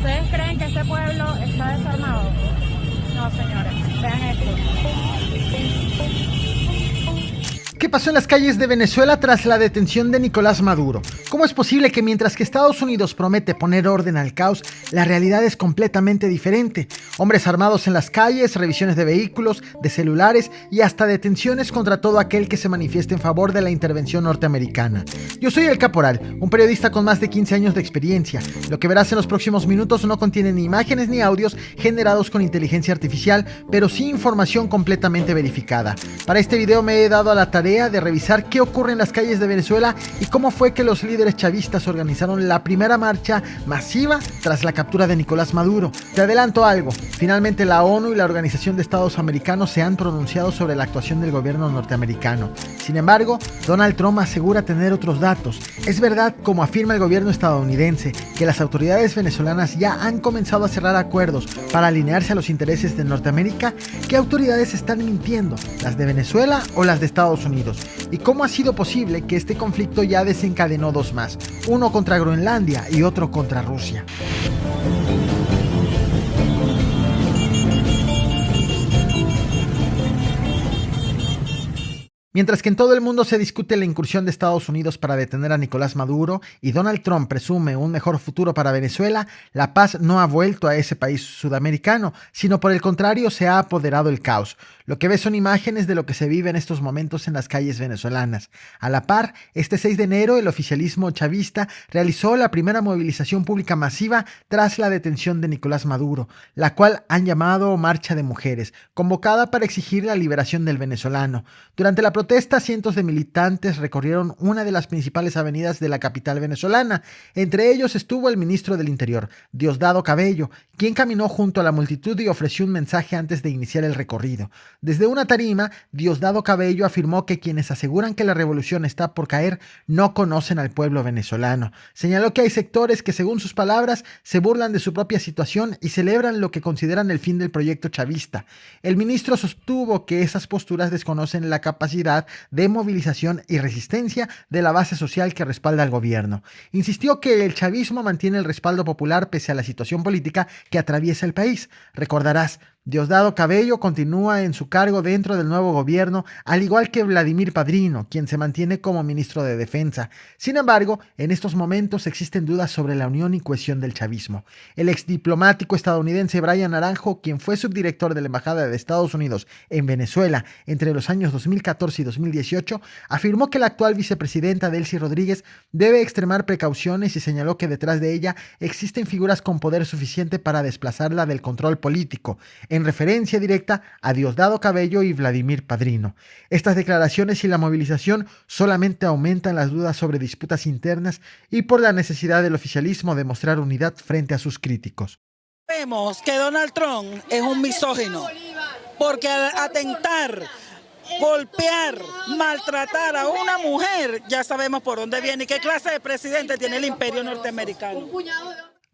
¿Ustedes creen que este pueblo está desarmado? No, señores, vean esto. ¿Qué pasó en las calles de Venezuela tras la detención de Nicolás Maduro? ¿Cómo es posible que mientras que Estados Unidos promete poner orden al caos, la realidad es completamente diferente? Hombres armados en las calles, revisiones de vehículos, de celulares y hasta detenciones contra todo aquel que se manifieste en favor de la intervención norteamericana. Yo soy El Caporal, un periodista con más de 15 años de experiencia. Lo que verás en los próximos minutos no contiene ni imágenes ni audios generados con inteligencia artificial, pero sí información completamente verificada. Para este video me he dado a la tarea de revisar qué ocurre en las calles de Venezuela y cómo fue que los líderes chavistas organizaron la primera marcha masiva tras la captura de Nicolás Maduro. Te adelanto algo, finalmente la ONU y la Organización de Estados Americanos se han pronunciado sobre la actuación del gobierno norteamericano. Sin embargo, Donald Trump asegura tener otros datos. Es verdad, como afirma el gobierno estadounidense, que las autoridades venezolanas ya han comenzado a cerrar acuerdos para alinearse a los intereses de Norteamérica. ¿Qué autoridades están mintiendo? ¿Las de Venezuela o las de Estados Unidos? ¿Y cómo ha sido posible que este conflicto ya desencadenó dos más? Uno contra Groenlandia y otro contra Rusia. Mientras que en todo el mundo se discute la incursión de Estados Unidos para detener a Nicolás Maduro y Donald Trump presume un mejor futuro para Venezuela, la paz no ha vuelto a ese país sudamericano, sino por el contrario se ha apoderado el caos. Lo que ves son imágenes de lo que se vive en estos momentos en las calles venezolanas. A la par, este 6 de enero el oficialismo chavista realizó la primera movilización pública masiva tras la detención de Nicolás Maduro, la cual han llamado Marcha de Mujeres, convocada para exigir la liberación del venezolano. Durante la protesta, cientos de militantes recorrieron una de las principales avenidas de la capital venezolana. Entre ellos estuvo el ministro del Interior, Diosdado Cabello, quien caminó junto a la multitud y ofreció un mensaje antes de iniciar el recorrido. Desde una tarima, Diosdado Cabello afirmó que quienes aseguran que la revolución está por caer no conocen al pueblo venezolano. Señaló que hay sectores que, según sus palabras, se burlan de su propia situación y celebran lo que consideran el fin del proyecto chavista. El ministro sostuvo que esas posturas desconocen la capacidad de movilización y resistencia de la base social que respalda al gobierno. Insistió que el chavismo mantiene el respaldo popular pese a la situación política que atraviesa el país. Recordarás, Diosdado Cabello continúa en su cargo dentro del nuevo gobierno, al igual que Vladimir Padrino, quien se mantiene como ministro de Defensa. Sin embargo, en estos momentos existen dudas sobre la unión y cohesión del chavismo. El exdiplomático estadounidense Brian Naranjo, quien fue subdirector de la Embajada de Estados Unidos en Venezuela entre los años 2014 y 2018, afirmó que la actual vicepresidenta Delcy Rodríguez debe extremar precauciones y señaló que detrás de ella existen figuras con poder suficiente para desplazarla del control político, en referencia directa a Diosdado Cabello y Vladimir Padrino. Estas declaraciones y la movilización solamente aumentan las dudas sobre disputas internas y por la necesidad del oficialismo de mostrar unidad frente a sus críticos. Vemos que Donald Trump es un misógino, porque al atentar, golpear, maltratar a una mujer, ya sabemos por dónde viene y qué clase de presidente tiene el imperio norteamericano.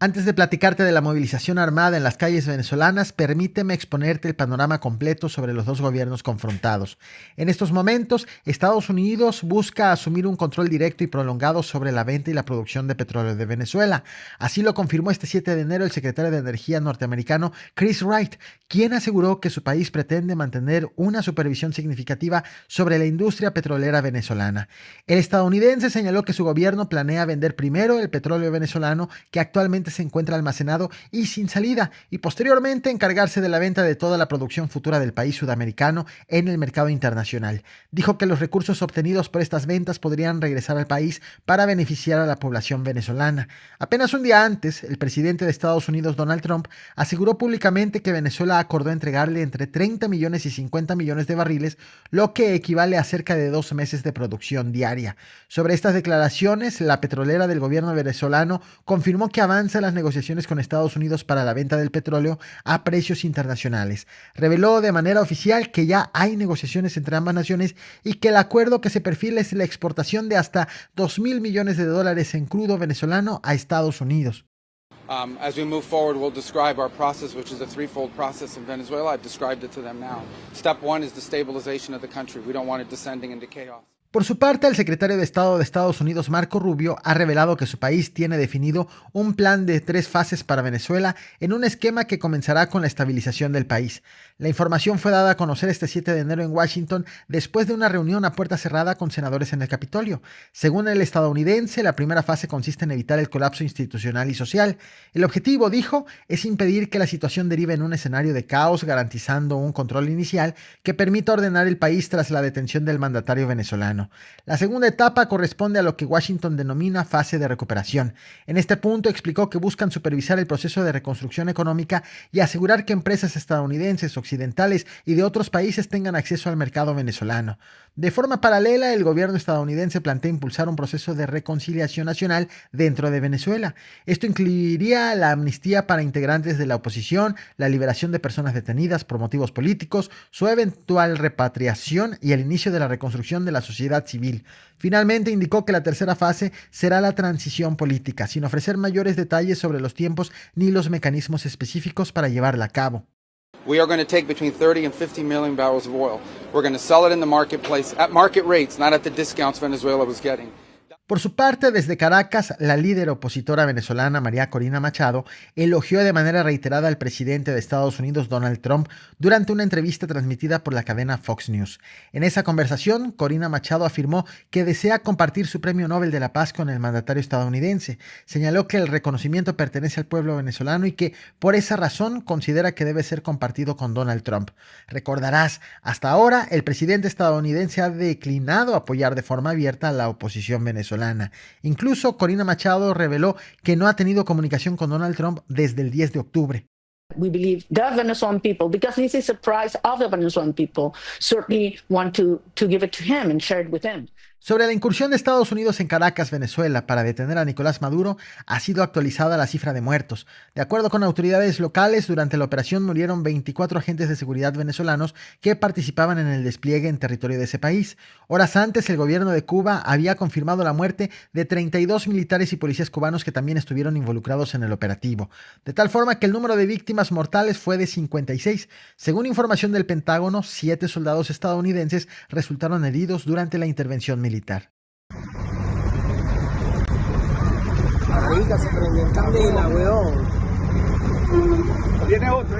Antes de platicarte de la movilización armada en las calles venezolanas, permíteme exponerte el panorama completo sobre los dos gobiernos confrontados. En estos momentos, Estados Unidos busca asumir un control directo y prolongado sobre la venta y la producción de petróleo de Venezuela. Así lo confirmó este 7 de enero el secretario de Energía norteamericano Chris Wright, quien aseguró que su país pretende mantener una supervisión significativa sobre la industria petrolera venezolana. El estadounidense señaló que su gobierno planea vender primero el petróleo venezolano, que actualmente se encuentra almacenado y sin salida, y posteriormente encargarse de la venta de toda la producción futura del país sudamericano en el mercado internacional. Dijo que los recursos obtenidos por estas ventas podrían regresar al país para beneficiar a la población venezolana. Apenas un día antes, el presidente de Estados Unidos, Donald Trump, aseguró públicamente que Venezuela acordó entregarle entre 30 millones y 50 millones de barriles, lo que equivale a cerca de 2 meses de producción diaria. Sobre estas declaraciones, la petrolera del gobierno venezolano confirmó que avanza las negociaciones con Estados Unidos para la venta del petróleo a precios internacionales. Reveló de manera oficial que ya hay negociaciones entre ambas naciones y que el acuerdo que se perfila es la exportación de hasta $2,000 millones en crudo venezolano a Estados Unidos. As we move forward, we'll describe our process, which is a threefold process in Venezuela. I've described it to them now. Step one is the stabilization of the country. We don't want it descending into chaos. Por su parte, el secretario de Estado de Estados Unidos, Marco Rubio, ha revelado que su país tiene definido un plan de 3 fases para Venezuela en un esquema que comenzará con la estabilización del país. La información fue dada a conocer este 7 de enero en Washington después de una reunión a puerta cerrada con senadores en el Capitolio. Según el estadounidense, la primera fase consiste en evitar el colapso institucional y social. El objetivo, dijo, es impedir que la situación derive en un escenario de caos, garantizando un control inicial que permita ordenar el país tras la detención del mandatario venezolano. La segunda etapa corresponde a lo que Washington denomina fase de recuperación. En este punto explicó que buscan supervisar el proceso de reconstrucción económica y asegurar que empresas estadounidenses, occidentales y de otros países tengan acceso al mercado venezolano. De forma paralela, el gobierno estadounidense plantea impulsar un proceso de reconciliación nacional dentro de Venezuela. Esto incluiría la amnistía para integrantes de la oposición, la liberación de personas detenidas por motivos políticos, su eventual repatriación y el inicio de la reconstrucción de la sociedad civil. Finalmente, indicó que la tercera fase será la transición política, sin ofrecer mayores detalles sobre los tiempos ni los mecanismos específicos para llevarla a cabo. We are going to take between 30 and 50 million barrels of oil. We're going to sell it in the marketplace at market rates, not at the discounts Venezuela was getting. Por su parte, desde Caracas, la líder opositora venezolana María Corina Machado elogió de manera reiterada al presidente de Estados Unidos, Donald Trump, durante una entrevista transmitida por la cadena Fox News. En esa conversación, Corina Machado afirmó que desea compartir su Premio Nobel de la Paz con el mandatario estadounidense. Señaló que el reconocimiento pertenece al pueblo venezolano y que, por esa razón, considera que debe ser compartido con Donald Trump. Recordarás, hasta ahora, el presidente estadounidense ha declinado apoyar de forma abierta a la oposición venezolana. Incluso Corina Machado reveló que no ha tenido comunicación con Donald Trump desde el 10 de octubre. We believe the Venezuelan people, because this is a prize of the Venezuelan people, certainly want to give it to him and share it with him. Sobre la incursión de Estados Unidos en Caracas, Venezuela, para detener a Nicolás Maduro, ha sido actualizada la cifra de muertos. De acuerdo con autoridades locales, durante la operación murieron 24 agentes de seguridad venezolanos que participaban en el despliegue en territorio de ese país. Horas antes, el gobierno de Cuba había confirmado la muerte de 32 militares y policías cubanos que también estuvieron involucrados en el operativo, de tal forma que el número de víctimas mortales fue de 56. Según información del Pentágono, 7 soldados estadounidenses resultaron heridos durante la intervención militar. Marica, se prendió en candela, weón. Viene otro.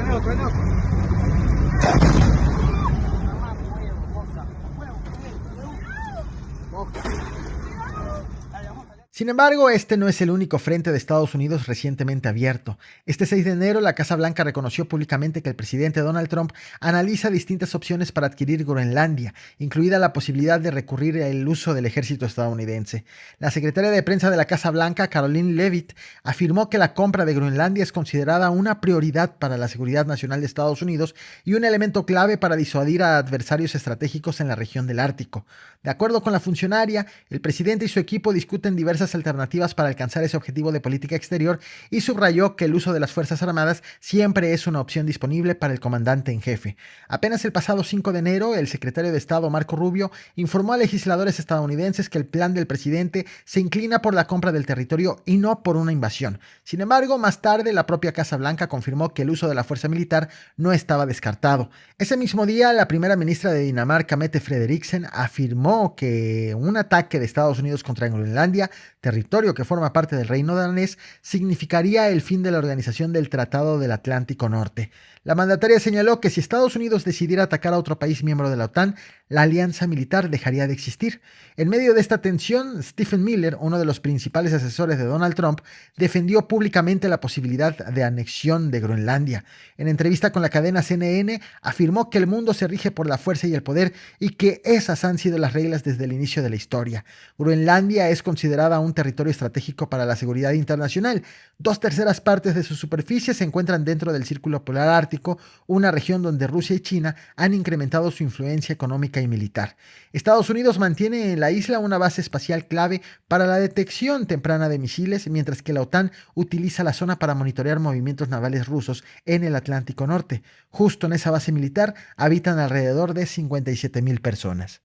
Sin embargo, este no es el único frente de Estados Unidos recientemente abierto. Este 6 de enero, la Casa Blanca reconoció públicamente que el presidente Donald Trump analiza distintas opciones para adquirir Groenlandia, incluida la posibilidad de recurrir al uso del ejército estadounidense. La secretaria de prensa de la Casa Blanca, Karoline Leavitt, afirmó que la compra de Groenlandia es considerada una prioridad para la seguridad nacional de Estados Unidos y un elemento clave para disuadir a adversarios estratégicos en la región del Ártico. De acuerdo con la funcionaria, el presidente y su equipo discuten diversas alternativas para alcanzar ese objetivo de política exterior y subrayó que el uso de las Fuerzas Armadas siempre es una opción disponible para el comandante en jefe. Apenas el pasado 5 de enero, el secretario de Estado Marco Rubio informó a legisladores estadounidenses que el plan del presidente se inclina por la compra del territorio y no por una invasión. Sin embargo, más tarde la propia Casa Blanca confirmó que el uso de la fuerza militar no estaba descartado. Ese mismo día, la primera ministra de Dinamarca, Mette Frederiksen, afirmó que un ataque de Estados Unidos contra Groenlandia, territorio que forma parte del reino danés, significaría el fin de la organización del Tratado del Atlántico Norte. La mandataria señaló que si Estados Unidos decidiera atacar a otro país miembro de la OTAN, la alianza militar dejaría de existir. En medio de esta tensión, Stephen Miller, uno de los principales asesores de Donald Trump, defendió públicamente la posibilidad de anexión de Groenlandia. En entrevista con la cadena CNN, afirmó que el mundo se rige por la fuerza y el poder y que esas han sido las reglas desde el inicio de la historia. Groenlandia es considerada un territorio estratégico para la seguridad internacional. 2/3 partes de su superficie se encuentran dentro del Círculo Polar Ártico, una región donde Rusia y China han incrementado su influencia económica y militar. Estados Unidos mantiene en la isla una base espacial clave para la detección temprana de misiles, mientras que la OTAN utiliza la zona para monitorear movimientos navales rusos en el Atlántico Norte. Justo en esa base militar habitan alrededor de 57,000 personas.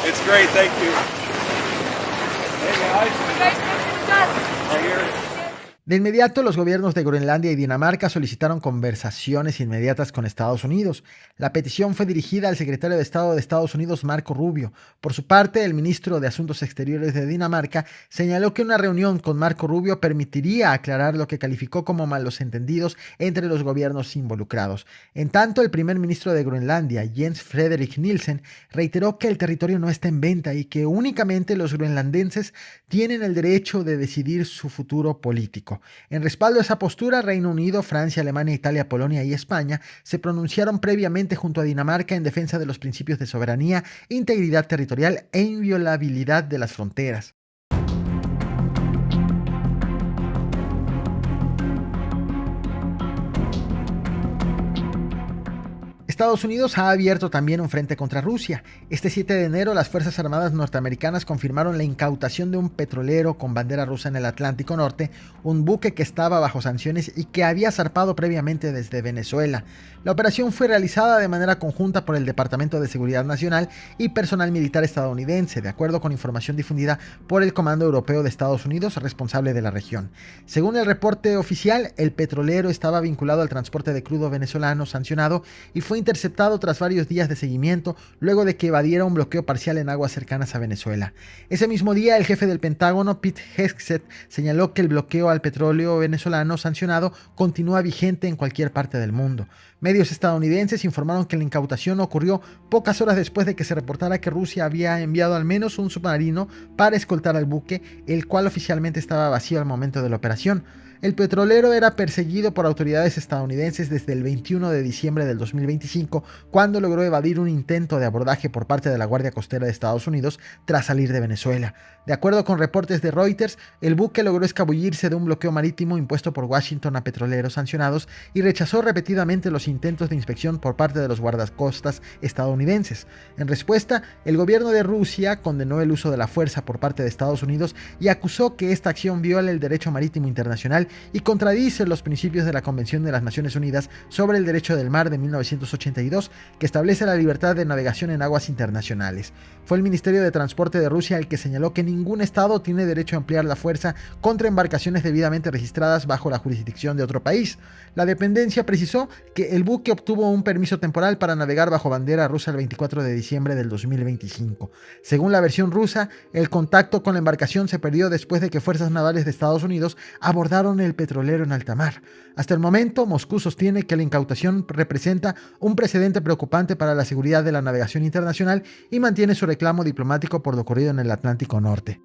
It's great, thank you. Hey guys. Right here. De inmediato, los gobiernos de Groenlandia y Dinamarca solicitaron conversaciones inmediatas con Estados Unidos. La petición fue dirigida al secretario de Estado de Estados Unidos, Marco Rubio. Por su parte, el ministro de Asuntos Exteriores de Dinamarca señaló que una reunión con Marco Rubio permitiría aclarar lo que calificó como malos entendidos entre los gobiernos involucrados. En tanto, el primer ministro de Groenlandia, Jens Frederik Nielsen, reiteró que el territorio no está en venta y que únicamente los groenlandenses tienen el derecho de decidir su futuro político. En respaldo a esa postura, Reino Unido, Francia, Alemania, Italia, Polonia y España se pronunciaron previamente junto a Dinamarca en defensa de los principios de soberanía, integridad territorial e inviolabilidad de las fronteras. Estados Unidos ha abierto también un frente contra Rusia. Este 7 de enero, las Fuerzas Armadas norteamericanas confirmaron la incautación de un petrolero con bandera rusa en el Atlántico Norte, un buque que estaba bajo sanciones y que había zarpado previamente desde Venezuela. La operación fue realizada de manera conjunta por el Departamento de Seguridad Nacional y personal militar estadounidense, de acuerdo con información difundida por el Comando Europeo de Estados Unidos, responsable de la región. Según el reporte oficial, el petrolero estaba vinculado al transporte de crudo venezolano sancionado y fue interceptado tras varios días de seguimiento luego de que evadiera un bloqueo parcial en aguas cercanas a Venezuela. Ese mismo día, el jefe del Pentágono, Pete Hegseth, señaló que el bloqueo al petróleo venezolano sancionado continúa vigente en cualquier parte del mundo. Medios estadounidenses informaron que la incautación ocurrió pocas horas después de que se reportara que Rusia había enviado al menos un submarino para escoltar al buque, el cual oficialmente estaba vacío al momento de la operación. El petrolero era perseguido por autoridades estadounidenses desde el 21 de diciembre del 2025, cuando logró evadir un intento de abordaje por parte de la Guardia Costera de Estados Unidos tras salir de Venezuela. De acuerdo con reportes de Reuters, el buque logró escabullirse de un bloqueo marítimo impuesto por Washington a petroleros sancionados y rechazó repetidamente los intentos de inspección por parte de los guardacostas estadounidenses. En respuesta, el gobierno de Rusia condenó el uso de la fuerza por parte de Estados Unidos y acusó que esta acción viola el derecho marítimo internacional y contradice los principios de la Convención de las Naciones Unidas sobre el Derecho del Mar de 1982, que establece la libertad de navegación en aguas internacionales. Fue el Ministerio de Transporte de Rusia el que señaló que ningún Estado tiene derecho a emplear la fuerza contra embarcaciones debidamente registradas bajo la jurisdicción de otro país. La dependencia precisó que el buque obtuvo un permiso temporal para navegar bajo bandera rusa el 24 de diciembre del 2025. Según la versión rusa, el contacto con la embarcación se perdió después de que fuerzas navales de Estados Unidos abordaron el petrolero en alta mar. Hasta el momento, Moscú sostiene que la incautación representa un precedente preocupante para la seguridad de la navegación internacional y mantiene su reclamo diplomático por lo ocurrido en el Atlántico Norte.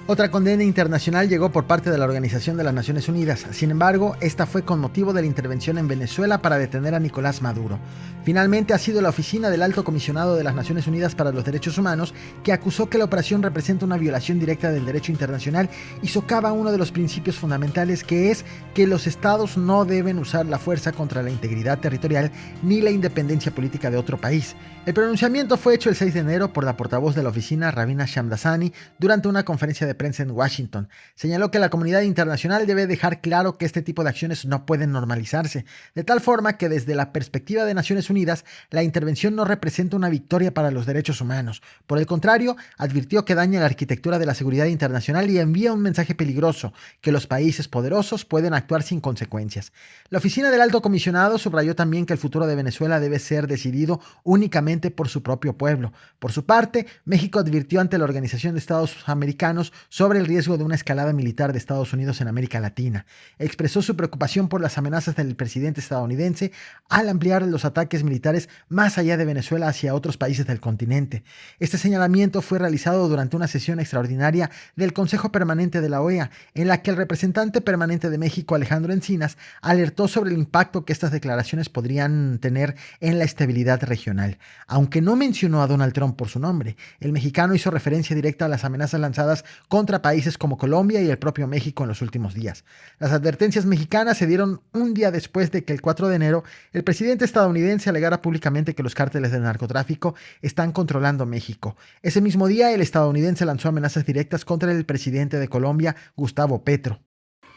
Otra condena internacional llegó por parte de la Organización de las Naciones Unidas. Sin embargo, esta fue con motivo de la intervención en Venezuela para detener a Nicolás Maduro. Finalmente ha sido la Oficina del Alto Comisionado de las Naciones Unidas para los Derechos Humanos que acusó que la operación representa una violación directa del derecho internacional y socava uno de los principios fundamentales, que es que los estados no deben usar la fuerza contra la integridad territorial ni la independencia política de otro país. El pronunciamiento fue hecho el 6 de enero por la portavoz de la oficina, Ravina Shamdasani, durante una conferencia de prensa en Washington. Señaló que la comunidad internacional debe dejar claro que este tipo de acciones no pueden normalizarse, de tal forma que desde la perspectiva de Naciones Unidas, la intervención no representa una victoria para los derechos humanos. Por el contrario, advirtió que daña la arquitectura de la seguridad internacional y envía un mensaje peligroso, que los países poderosos pueden actuar sin consecuencias. La oficina del Alto Comisionado subrayó también que el futuro de Venezuela debe ser decidido únicamente por su propio pueblo. Por su parte, México advirtió ante la Organización de Estados Americanos sobre el riesgo de una escalada militar de Estados Unidos en América Latina. Expresó su preocupación por las amenazas del presidente estadounidense al ampliar los ataques militares más allá de Venezuela hacia otros países del continente. Este señalamiento fue realizado durante una sesión extraordinaria del Consejo Permanente de la OEA, en la que el representante permanente de México, Alejandro Encinas, alertó sobre el impacto que estas declaraciones podrían tener en la estabilidad regional. Aunque no mencionó a Donald Trump por su nombre, el mexicano hizo referencia directa a las amenazas lanzadas contra países como Colombia y el propio México en los últimos días. Las advertencias mexicanas se dieron un día después de que el 4 de enero el presidente estadounidense alegara públicamente que los cárteles del narcotráfico están controlando México. Ese mismo día, el estadounidense lanzó amenazas directas contra el presidente de Colombia, Gustavo Petro.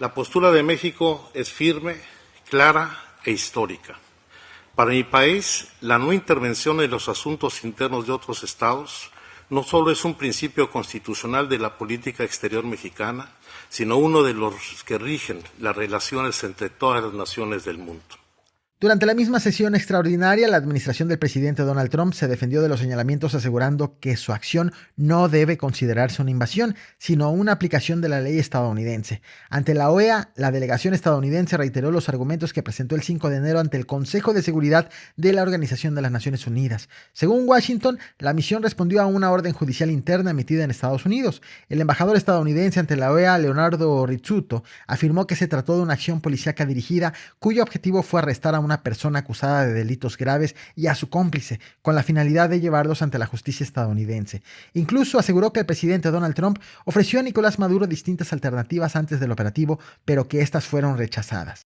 La postura de México es firme, clara e histórica. Para mi país, la no intervención en los asuntos internos de otros estados no solo es un principio constitucional de la política exterior mexicana, sino uno de los que rigen las relaciones entre todas las naciones del mundo. Durante la misma sesión extraordinaria, la administración del presidente Donald Trump se defendió de los señalamientos asegurando que su acción no debe considerarse una invasión, sino una aplicación de la ley estadounidense. Ante la OEA, la delegación estadounidense reiteró los argumentos que presentó el 5 de enero ante el Consejo de Seguridad de la Organización de las Naciones Unidas. Según Washington, la misión respondió a una orden judicial interna emitida en Estados Unidos. El embajador estadounidense ante la OEA, Leonardo Rizzuto, afirmó que se trató de una acción policíaca dirigida cuyo objetivo fue arrestar a una persona acusada de delitos graves y a su cómplice, con la finalidad de llevarlos ante la justicia estadounidense. Incluso aseguró que el presidente Donald Trump ofreció a Nicolás Maduro distintas alternativas antes del operativo, pero que estas fueron rechazadas.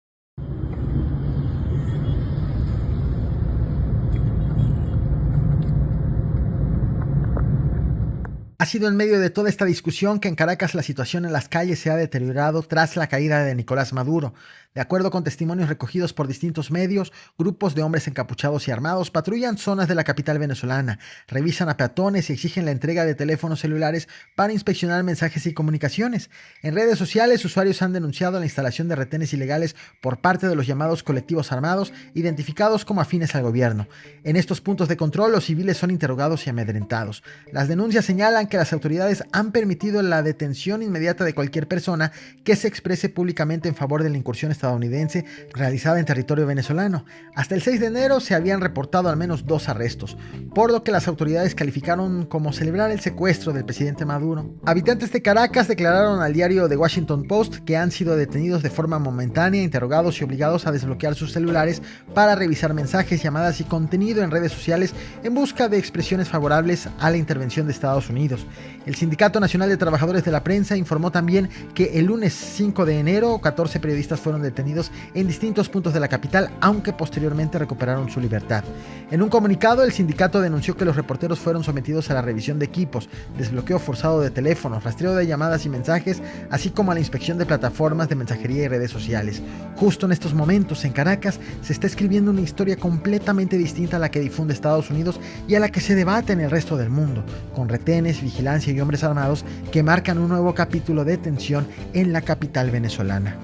Ha sido en medio de toda esta discusión que en Caracas la situación en las calles se ha deteriorado tras la caída de Nicolás Maduro. De acuerdo con testimonios recogidos por distintos medios, grupos de hombres encapuchados y armados patrullan zonas de la capital venezolana, revisan a peatones y exigen la entrega de teléfonos celulares para inspeccionar mensajes y comunicaciones. En redes sociales, usuarios han denunciado la instalación de retenes ilegales por parte de los llamados colectivos armados, identificados como afines al gobierno. En estos puntos de control, los civiles son interrogados y amedrentados. Las denuncias señalan que las autoridades han permitido la detención inmediata de cualquier persona que se exprese públicamente en favor de la incursión estadounidense realizada en territorio venezolano. Hasta el 6 de enero se habían reportado al menos 2 arrestos, por lo que las autoridades calificaron como celebrar el secuestro del presidente Maduro. Habitantes de Caracas declararon al diario The Washington Post que han sido detenidos de forma momentánea, interrogados y obligados a desbloquear sus celulares para revisar mensajes, llamadas y contenido en redes sociales en busca de expresiones favorables a la intervención de Estados Unidos. El Sindicato Nacional de Trabajadores de la Prensa informó también que el lunes 5 de enero 14 periodistas fueron detenidos en distintos puntos de la capital, aunque posteriormente recuperaron su libertad. En un comunicado, el sindicato denunció que los reporteros fueron sometidos a la revisión de equipos, desbloqueo forzado de teléfonos, rastreo de llamadas y mensajes, así como a la inspección de plataformas de mensajería y redes sociales. Justo en estos momentos, en Caracas, se está escribiendo una historia completamente distinta a la que difunde Estados Unidos y a la que se debate en el resto del mundo, con retenes, vigilancia y hombres armados que marcan un nuevo capítulo de tensión en la capital venezolana.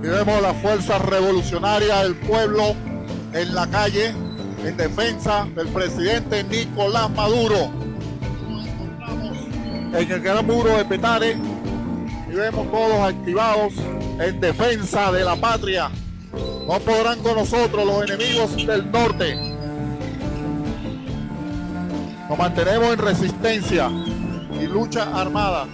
Y vemos la fuerza revolucionaria del pueblo en la calle en defensa del presidente Nicolás Maduro. Nos encontramos en el gran muro de Petare y vemos todos activados en defensa de la patria. No podrán con nosotros los enemigos del norte. Nos mantenemos en resistencia y lucha armada.